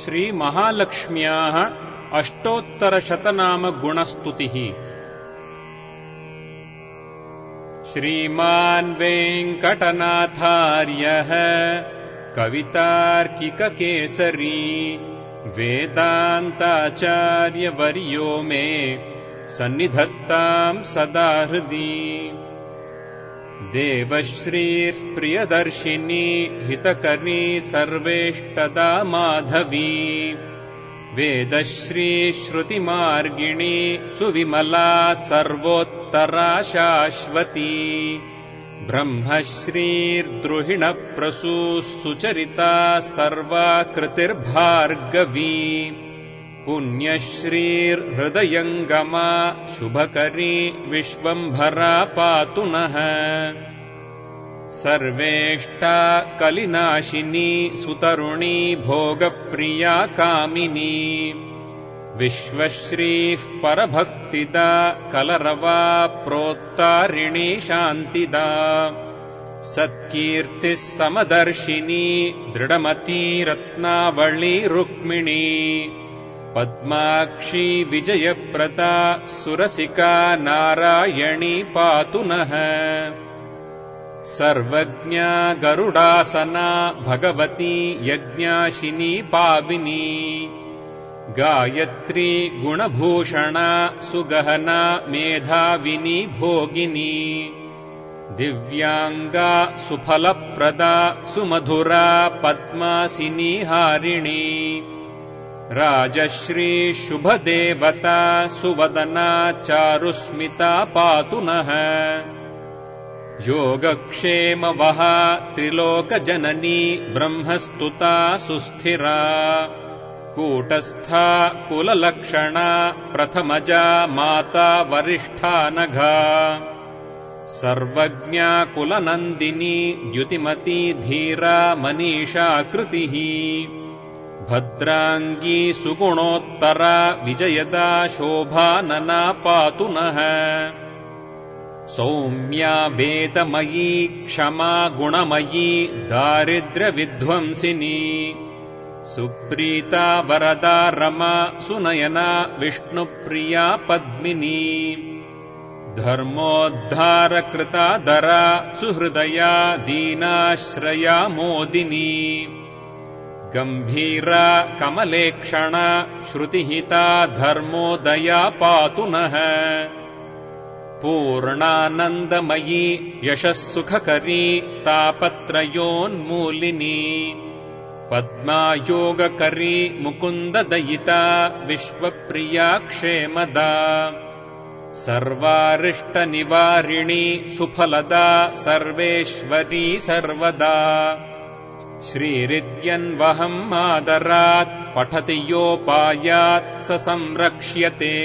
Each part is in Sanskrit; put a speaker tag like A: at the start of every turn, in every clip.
A: श्रीमहालक्ष्म्याः अष्टोत्तरशतनामगुणस्तुतिः। श्रीमान् वेङ्कटनाथार्यः कवितार्किककेसरी वेदान्ताचार्यवर्यो मे सन्निधत्ताम् सदा हृदि। देवश्रीर्प्रियदर्शिनी हितकरी सर्वेष्टदा माधवी वेदश्री श्रुतिमार्गिणी सुविमला सर्वोत्तरा शाश्वती ब्रह्मश्रीर्द्रुहिणप्रसूः सुचरिता सर्वाकृतिर्भार्गवी पुण्यश्रीर्हृदयङ्गमा शुभकरी विश्वम्भरा पातु नः। सर्वेष्टा कलिनाशिनी सुतरुणी भोगप्रिया कामिनी विश्वश्रीः परभक्तिदा कलरवा प्रोत्तारिणी शान्तिदा सत्कीर्तिः समदर्शिनी दृढमती रत्नावली रुक्मिणी पद्माक्षी विजयप्रदा सुरसिका नारायणी पातु नः। सर्वज्ञा गरुडासना भगवती यज्ञाशिनी पाविनी गायत्री गुणभूषणा सुगहना मेधाविनी भोगिनी दिव्यांगा सुफलप्रदा सुमधुरा पद्मासिनी हारिणी राजश्री शुभदेवता सुवदना चारुस्मिता पातु नः। योगक्षेमवहा त्रिलोकजननी ब्रह्मस्तुता सुस्थिरा कूटस्था कुललक्षणा प्रथमजा माता वरिष्ठा नघा सर्वज्ञा कुलनन्दिनी द्युतिमती धीरा मनीषा कृतिः भद्रांगी सुगुणोत्तरा विजयदा शोभानना पातु नः। सौम्या वेदमयी क्षमा गुणमयी दारिद्र्यविध्वंसिनी सुप्रीता वरदा रमा सुनयना विष्णुप्रिया पद्मिनी धर्मोद्धारकृता दरा सुहृदया दीनाश्रया मोदिनी गम्भीरा कमलेक्षणा श्रुतिहिता धर्मोदया पातु नः। पूर्णानन्दमयी यशस्सुखकरी तापत्रयोन्मूलिनी पद्मायोगकरी मुकुन्ददयिता विश्वप्रिया क्षेमदा सर्वारिष्टनिवारिणी सुफलदा सर्वेश्वरी सर्वदा श्रीरित्यन्वहम् आदरात् पठति योपायात् स संरक्ष्यते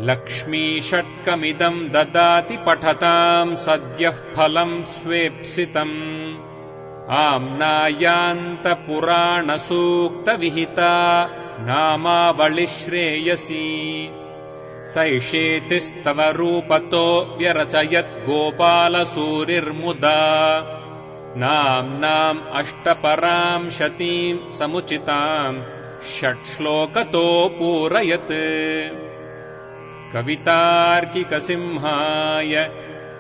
A: लक्ष्मीषट्कमिदम् ददाति पठताम् सद्यः फलम् स्वेप्सितम् आम्नायान्तपुराणसूक्तविहिता नामावलिश्रेयसी सैषेतिस्तव रूपतो व्यरचयत् गोपालसूरिर्मुदा नाम्नाम् अष्टपराम् शतीम् समुचिताम् षट्श्लोकतो पूरयत्। कवितार्किकसिंहाय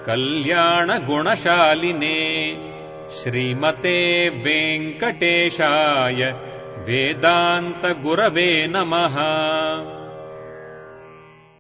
A: कल्याणगुणशालिने श्रीमते वेङ्कटेशाय वेदान्तगुरवे नमः।